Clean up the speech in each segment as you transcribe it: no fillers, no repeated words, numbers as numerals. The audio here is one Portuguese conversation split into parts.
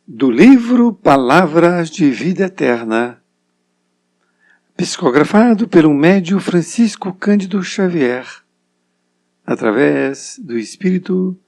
Do livro Palavras de Vida Eterna, psicografado pelo médium Francisco Cândido Xavier, através do Espírito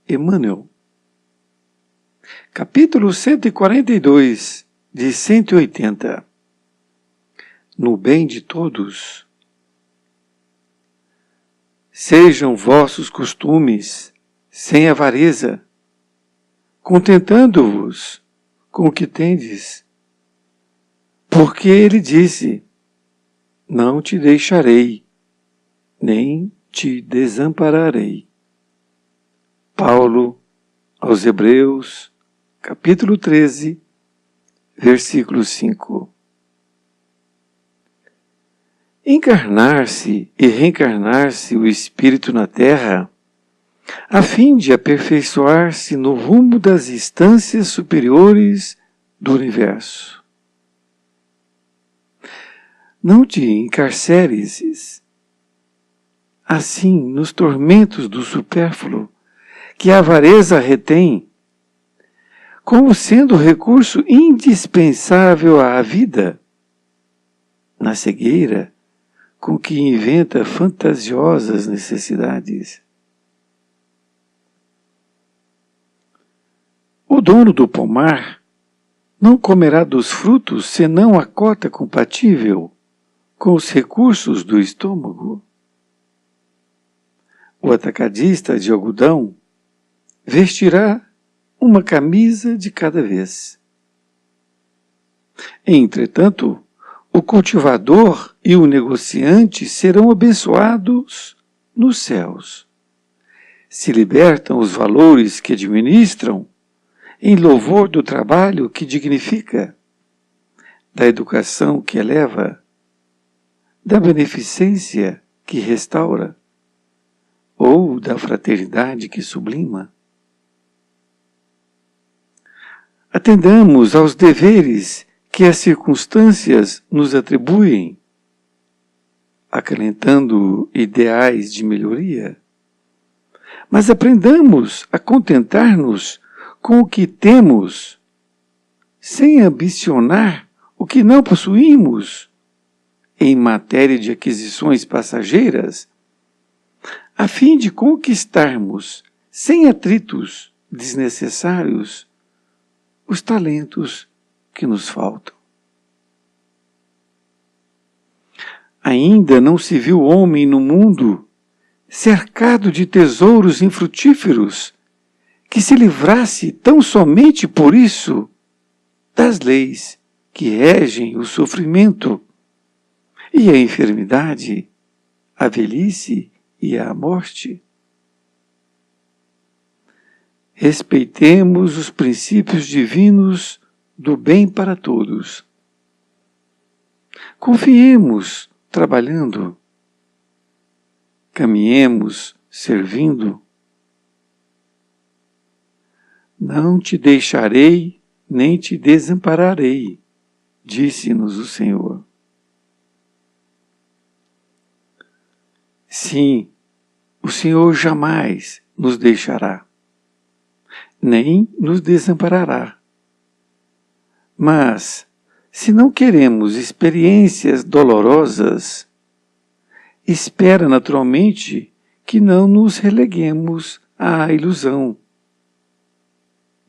Emmanuel. Capítulo 142, de 180. No bem de todos. Sejam vossos costumes sem avareza, contentando-vos com o que tendes, porque ele disse: não te deixarei, nem te desampararei. Paulo aos Hebreus, capítulo 13, versículo 5. Encarnar-se e reencarnar-se o Espírito na Terra, a fim de aperfeiçoar-se no rumo das instâncias superiores do universo. Não te encarceres, assim, nos tormentos do supérfluo, que a avareza retém, como sendo recurso indispensável à vida, na cegueira com que inventa fantasiosas necessidades. O dono do pomar não comerá dos frutos senão a cota compatível com os recursos do estômago. O atacadista de algodão vestirá uma camisa de cada vez. Entretanto, o cultivador e o negociante serão abençoados nos céus. Se libertam os valores que administram em louvor do trabalho que dignifica, da educação que eleva, da beneficência que restaura, ou da fraternidade que sublima. Atendamos aos deveres que as circunstâncias nos atribuem, acalentando ideais de melhoria, mas aprendamos a contentar-nos com o que temos, sem ambicionar o que não possuímos em matéria de aquisições passageiras, a fim de conquistarmos, sem atritos desnecessários, os talentos que nos faltam. Ainda não se viu homem no mundo cercado de tesouros infrutíferos que se livrasse tão somente por isso das leis que regem o sofrimento e a enfermidade, a velhice e a morte. Respeitemos os princípios divinos do bem para todos. Confiemos trabalhando. Caminhemos servindo. Não te deixarei, nem te desampararei, disse-nos o Senhor. Sim, o Senhor jamais nos deixará, nem nos desamparará. Mas, se não queremos experiências dolorosas, espera naturalmente que não nos releguemos à ilusão,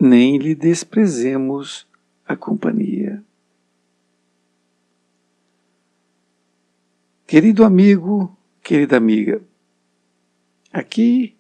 nem lhe desprezemos a companhia. Querido amigo, querida amiga, aqui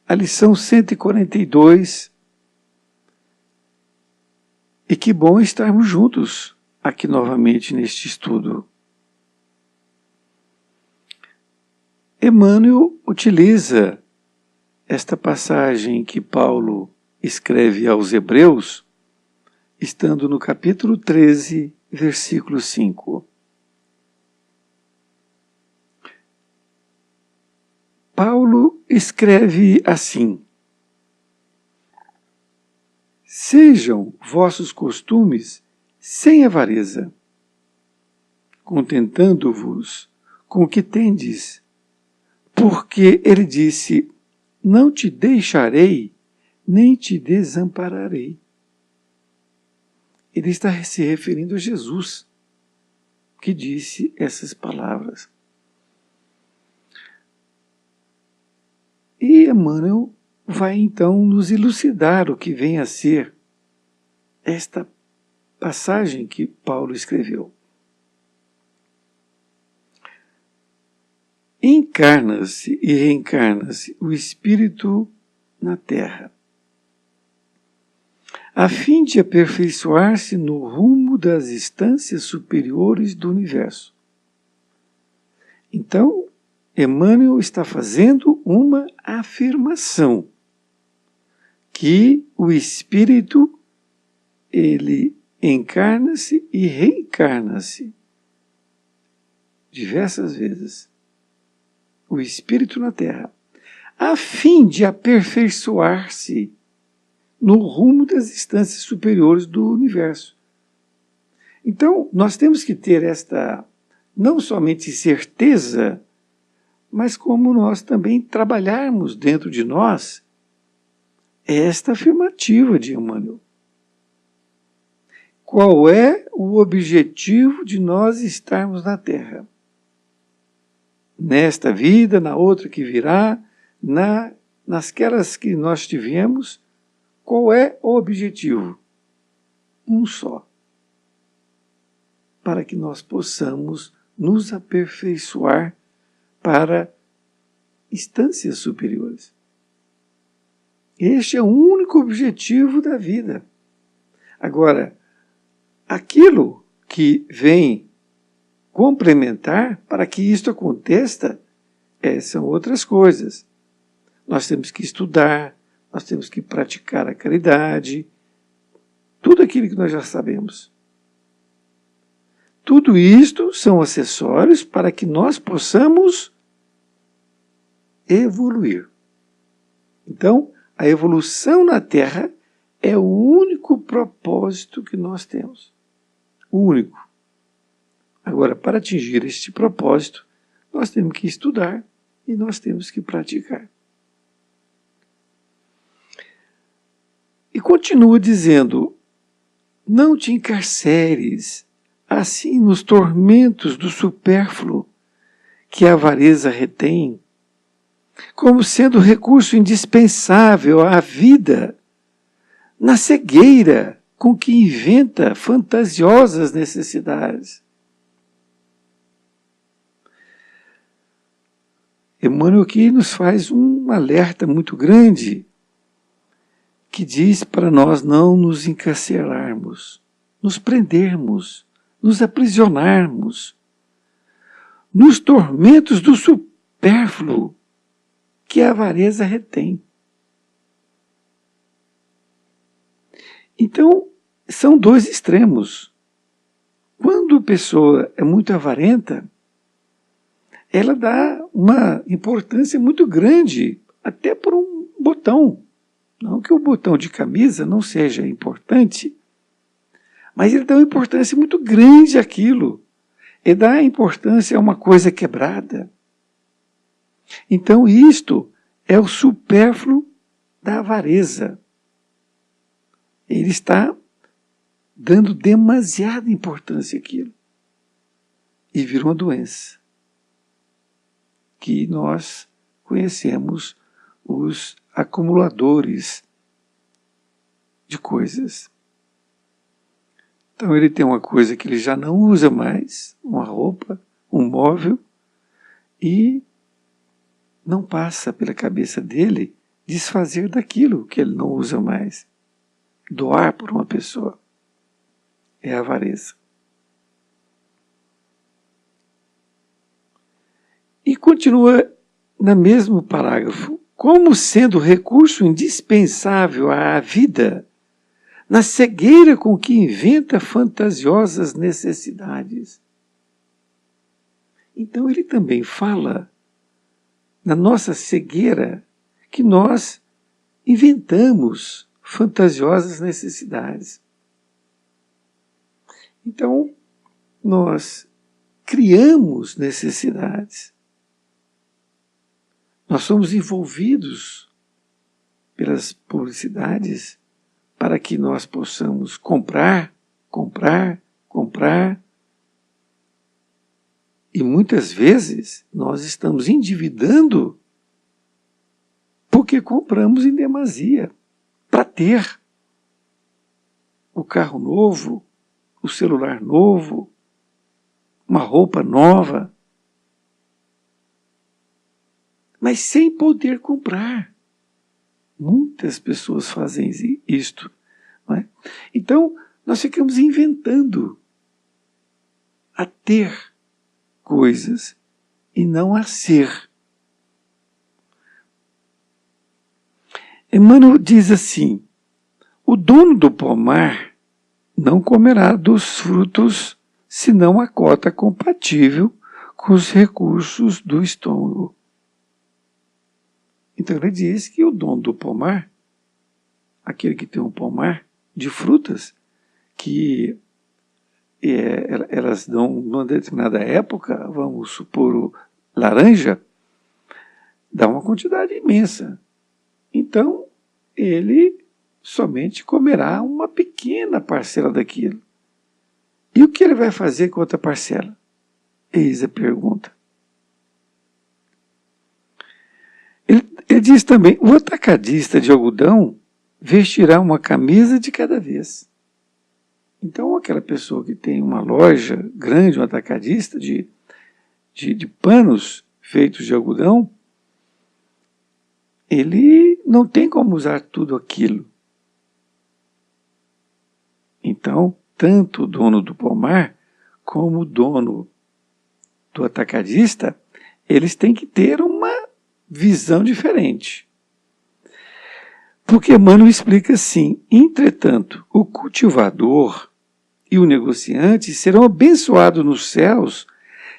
a lição 142, e que bom estarmos juntos aqui novamente neste estudo. Emmanuel utiliza esta passagem que Paulo escreve aos Hebreus, estando no capítulo 13, versículo 5. Paulo escreve assim: sejam vossos costumes sem avareza, contentando-vos com o que tendes, porque ele disse: não te deixarei, nem te desampararei. ele está se referindo a Jesus, que disse essas palavras. E Emmanuel vai então nos elucidar o que vem a ser esta passagem que Paulo escreveu. Encarna-se e reencarna-se o Espírito na Terra, a fim de aperfeiçoar-se no rumo das instâncias superiores do universo. Então, Emmanuel está fazendo uma afirmação, que o Espírito, ele encarna-se e reencarna-se diversas vezes. O Espírito na Terra, a fim de aperfeiçoar-se no rumo das instâncias superiores do universo. Então, nós temos que ter esta, não somente certeza, mas como nós também trabalharmos dentro de nós esta afirmativa de Emmanuel. Qual é o objetivo de nós estarmos na Terra? Nesta vida, na outra que virá, nasquelas que nós tivemos, qual é o objetivo? Um só. Para que nós possamos nos aperfeiçoar para instâncias superiores. Este é o único objetivo da vida. Agora, aquilo que vem complementar para que isto aconteça são outras coisas. Nós temos que estudar, nós temos que praticar a caridade, tudo aquilo que nós já sabemos. Tudo isto são acessórios para que nós possamos evoluir. Então, a evolução na Terra é o único propósito que nós temos. O único. Agora, para atingir este propósito, nós temos que estudar e nós temos que praticar. E continua dizendo, não te encarceres assim nos tormentos do supérfluo que a avareza retém, como sendo recurso indispensável à vida, na cegueira com que inventa fantasiosas necessidades. Emmanuel aqui nos faz um alerta muito grande, que diz para nós não nos encarcerarmos, nos prendermos, nos aprisionarmos nos tormentos do supérfluo que a avareza retém. Então, são dois extremos. Quando a pessoa é muito avarenta, ela dá uma importância muito grande, até por um botão. Não que o botão de camisa não seja importante, mas ele dá uma importância muito grande àquilo. Ele dá importância a uma coisa quebrada. Então isto é o supérfluo da avareza. Ele está dando demasiada importância àquilo. E vira uma doença. Que nós conhecemos os acumuladores de coisas. Então ele tem uma coisa que ele já não usa mais, uma roupa, um móvel, e não passa pela cabeça dele desfazer daquilo que ele não usa mais. Doar por uma pessoa. É a avareza. E continua no mesmo parágrafo. Como sendo recurso indispensável à vida, na cegueira com que inventa fantasiosas necessidades. Então ele também fala na nossa cegueira que nós inventamos fantasiosas necessidades. Então, nós criamos necessidades. Nós somos envolvidos pelas publicidades para que nós possamos comprar comprar, comprar. E muitas vezes nós estamos endividando porque compramos em demasia para ter o carro novo, o celular novo, uma roupa nova, mas sem poder comprar. Muitas pessoas fazem isto, não é? Então, nós ficamos inventando a ter coisas e não a ser. Emmanuel diz assim: o dono do pomar não comerá dos frutos senão a cota compatível com os recursos do estômago. Então ele diz que o dono do pomar, aquele que tem um pomar de frutas, que elas dão numa determinada época, vamos supor laranja, dá uma quantidade imensa. Então ele somente comerá uma pequena parcela daquilo. E o que ele vai fazer com outra parcela? Eis a pergunta. Ele diz também: o atacadista de algodão vestirá uma camisa de cada vez. Então, aquela pessoa que tem uma loja grande, um atacadista de panos feitos de algodão, ele não tem como usar tudo aquilo. Então, tanto o dono do pomar como o dono do atacadista, eles têm que ter uma visão diferente. Porque Emmanuel explica assim: entretanto, o cultivador e o negociante serão abençoados nos céus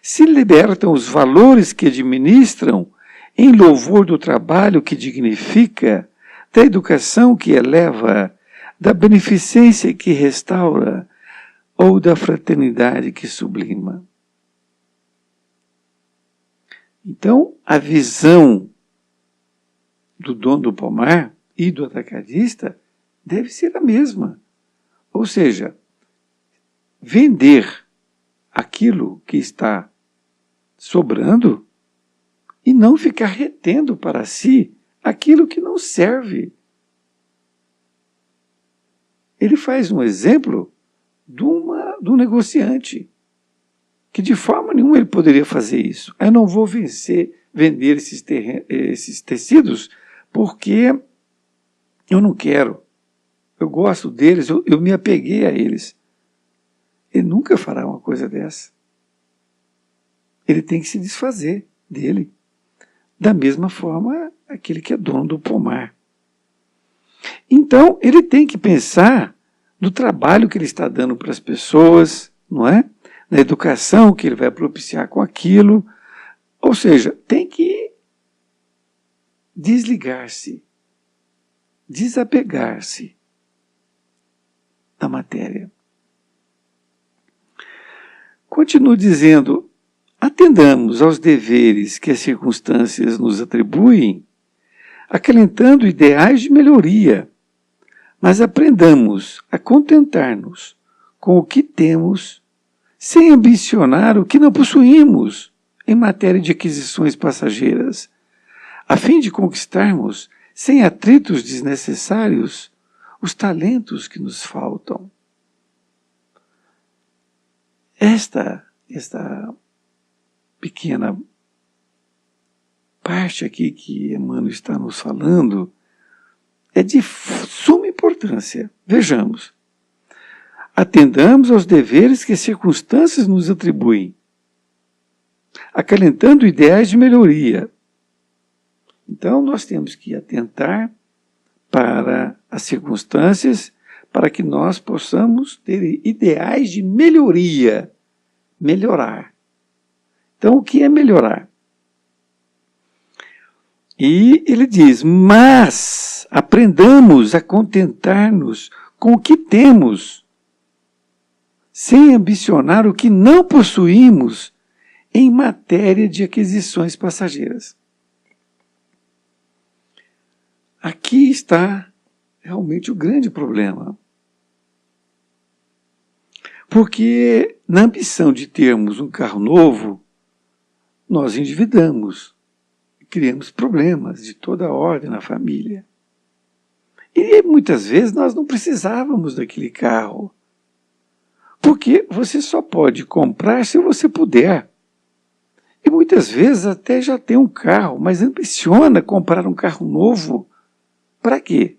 se libertam os valores que administram em louvor do trabalho que dignifica, da educação que eleva, da beneficência que restaura ou da fraternidade que sublima. Então, a visão do dono do pomar e do atacadista deve ser a mesma. Ou seja, vender aquilo que está sobrando e não ficar retendo para si aquilo que não serve. Ele faz um exemplo de um negociante, que de forma nenhuma ele poderia fazer isso. Eu não vou vender esses tecidos porque eu não quero. Eu gosto deles, eu me apeguei a eles. Ele nunca fará uma coisa dessa. Ele tem que se desfazer dele. Da mesma forma, aquele que é dono do pomar. Então, ele tem que pensar no trabalho que ele está dando para as pessoas, não é? Na educação que ele vai propiciar com aquilo. Ou seja, tem que desligar-se, desapegar-se da matéria. Continuo dizendo: atendamos aos deveres que as circunstâncias nos atribuem, acalentando ideais de melhoria, mas aprendamos a contentar-nos com o que temos, sem ambicionar o que não possuímos em matéria de aquisições passageiras, a fim de conquistarmos, sem atritos desnecessários, os talentos que nos faltam. Esta pequena parte aqui que Emmanuel está nos falando é de suma importância. Vejamos. Atendamos aos deveres que as circunstâncias nos atribuem, acalentando ideais de melhoria. Então, nós temos que atentar para as circunstâncias para que nós possamos ter ideais de melhoria, melhorar. Então, o que é melhorar? E ele diz: mas aprendamos a contentar-nos com o que temos, sem ambicionar o que não possuímos em matéria de aquisições passageiras. Aqui está realmente o grande problema. Porque na ambição de termos um carro novo, nós endividamos, criamos problemas de toda ordem na família. E muitas vezes nós não precisávamos daquele carro. Porque você só pode comprar se você puder. E muitas vezes até já tem um carro, mas ambiciona comprar um carro novo. Para quê?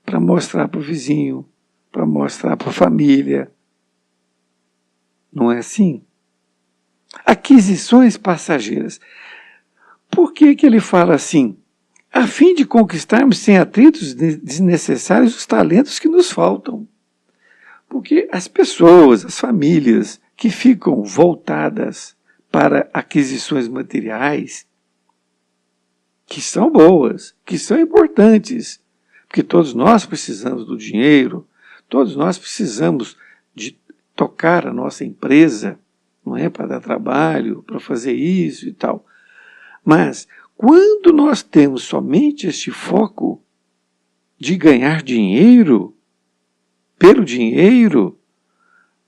Para mostrar para o vizinho, para mostrar para a família. Não é assim? Aquisições passageiras. Por que ele fala assim? A fim de conquistarmos sem atritos desnecessários os talentos que nos faltam. Porque as pessoas, as famílias que ficam voltadas para aquisições materiais, que são boas, que são importantes, porque todos nós precisamos do dinheiro, todos nós precisamos de tocar a nossa empresa, não é, para dar trabalho, para fazer isso e tal. Mas quando nós temos somente este foco de ganhar dinheiro, pelo dinheiro,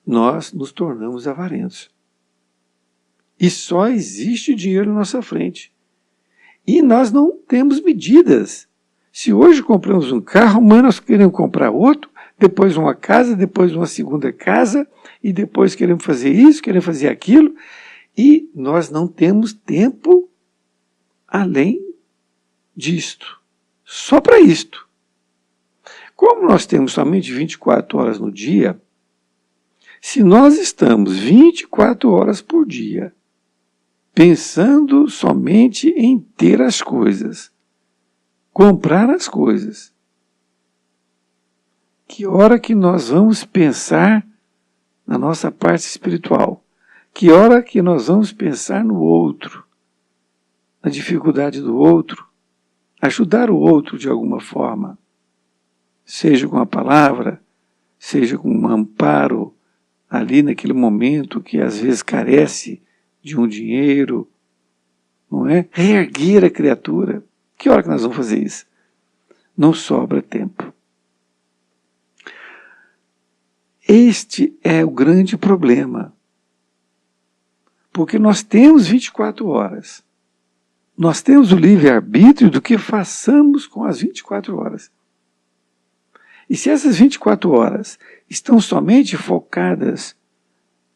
nós nos tornamos avarentos. E só existe dinheiro na nossa frente. E nós não temos medidas. Se hoje compramos um carro, amanhã nós queremos comprar outro, depois uma casa, depois uma segunda casa, e depois queremos fazer isso, queremos fazer aquilo, e nós não temos tempo além disto. Só para isto. Como nós temos somente 24 horas no dia, se nós estamos 24 horas por dia pensando somente em ter as coisas, comprar as coisas, que hora que nós vamos pensar na nossa parte espiritual? Que hora que nós vamos pensar no outro, na dificuldade do outro, ajudar o outro de alguma forma, seja com a palavra, seja com um amparo ali naquele momento que às vezes carece de um dinheiro, não é? Reerguer a criatura. Que hora que nós vamos fazer isso? Não sobra tempo. Este é o grande problema. Porque nós temos 24 horas. Nós temos o livre-arbítrio do que façamos com as 24 horas. E se essas 24 horas estão somente focadas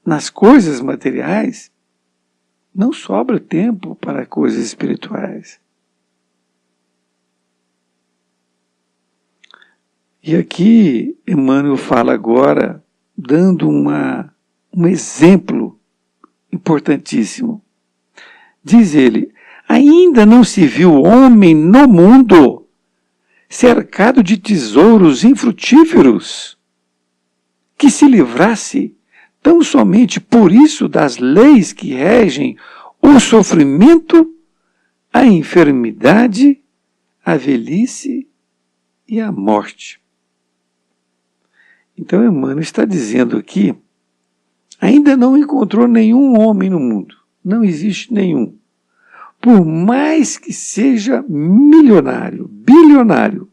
nas coisas materiais, não sobra tempo para coisas espirituais. E aqui Emmanuel fala agora, dando um exemplo importantíssimo. Diz ele, ainda não se viu homem no mundo cercado de tesouros infrutíferos que se livrasse tão somente por isso das leis que regem o sofrimento, a enfermidade, a velhice e a morte. Então Emmanuel está dizendo aqui, ainda não encontrou nenhum homem no mundo, não existe nenhum, por mais que seja milionário, bilionário,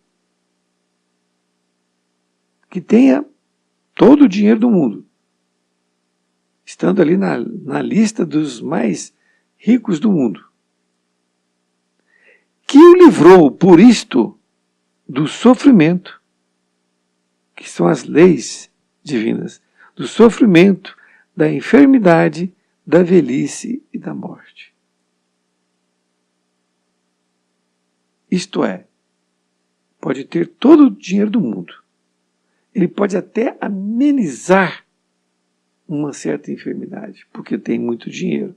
que tenha todo o dinheiro do mundo, estando ali na lista dos mais ricos do mundo, que o livrou por isto do sofrimento, que são as leis divinas, do sofrimento, da enfermidade, da velhice e da morte. Isto é, pode ter todo o dinheiro do mundo. Ele pode até amenizar uma certa enfermidade, porque tem muito dinheiro.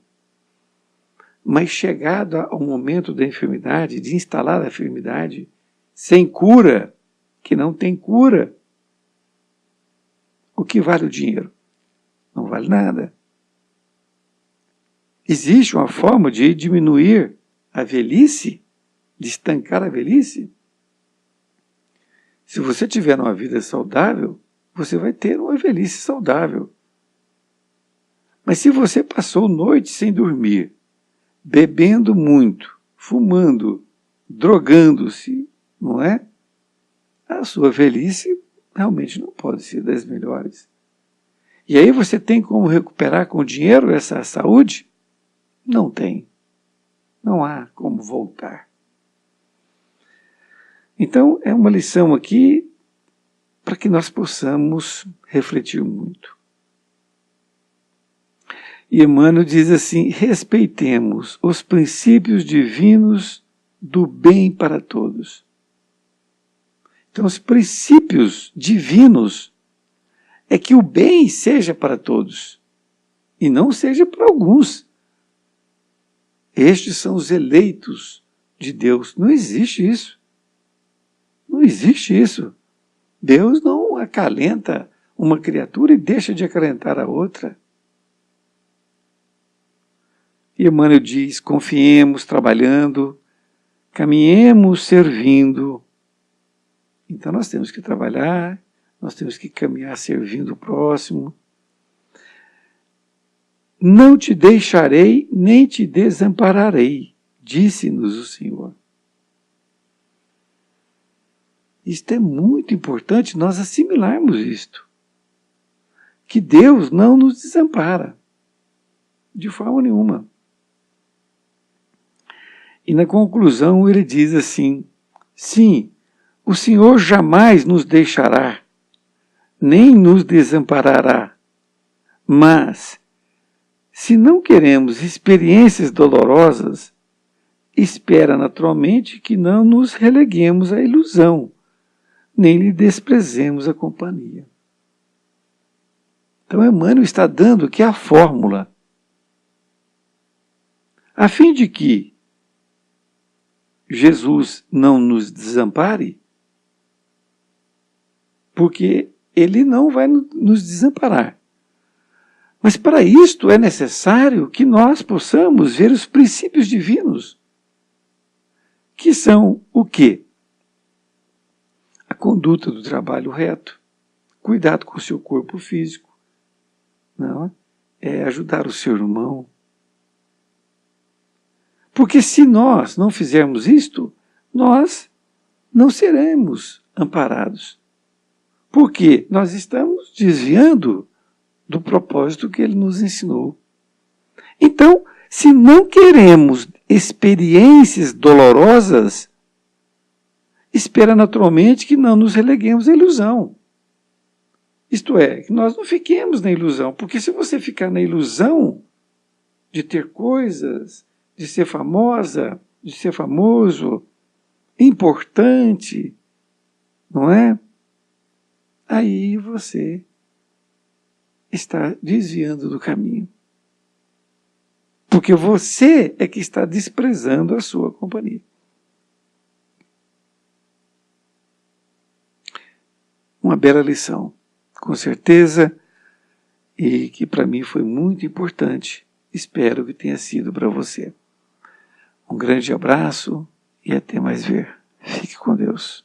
Mas chegado ao momento da enfermidade, de instalar a enfermidade, sem cura, que não tem cura, o que vale o dinheiro? Não vale nada. Existe uma forma de diminuir a velhice, de estancar a velhice? Se você tiver uma vida saudável, você vai ter uma velhice saudável. Mas se você passou noite sem dormir, bebendo muito, fumando, drogando-se, não é? A sua velhice realmente não pode ser das melhores. E aí você tem como recuperar com dinheiro essa saúde? Não tem. Não há como voltar. Então, é uma lição aqui para que nós possamos refletir muito. E Emmanuel diz assim: respeitemos os princípios divinos do bem para todos. Então, os princípios divinos é que o bem seja para todos e não seja para alguns. Estes são os eleitos de Deus. Não existe isso. Não existe isso. Deus não acalenta uma criatura e deixa de acalentar a outra. E Emmanuel diz: confiemos trabalhando, caminhemos servindo. Então nós temos que trabalhar, nós temos que caminhar servindo o próximo. Não te deixarei, nem te desampararei, disse-nos o Senhor. Isto é muito importante nós assimilarmos isto. Que Deus não nos desampara, de forma nenhuma. E na conclusão ele diz assim: sim, o Senhor jamais nos deixará, nem nos desamparará, mas, se não queremos experiências dolorosas, espera naturalmente que não nos releguemos à ilusão, nem lhe desprezemos a companhia. Então Emmanuel está dando aqui a fórmula, a fim de que Jesus não nos desampare, porque ele não vai nos desamparar. Mas para isto é necessário que nós possamos ver os princípios divinos, que são o quê? A conduta do trabalho reto, cuidado com o seu corpo físico, não é ajudar o seu irmão. Porque se nós não fizermos isto, nós não seremos amparados. Porque nós estamos desviando do propósito que ele nos ensinou. Então, se não queremos experiências dolorosas, espera naturalmente que não nos releguemos à ilusão. Isto é, que nós não fiquemos na ilusão, porque se você ficar na ilusão de ter coisas, de ser famosa, de ser famoso, importante, não é? Aí você está desviando do caminho. Porque você é que está desprezando a sua companhia. Uma bela lição, com certeza, e que para mim foi muito importante. Espero que tenha sido para você. Um grande abraço e até mais ver. Fique com Deus.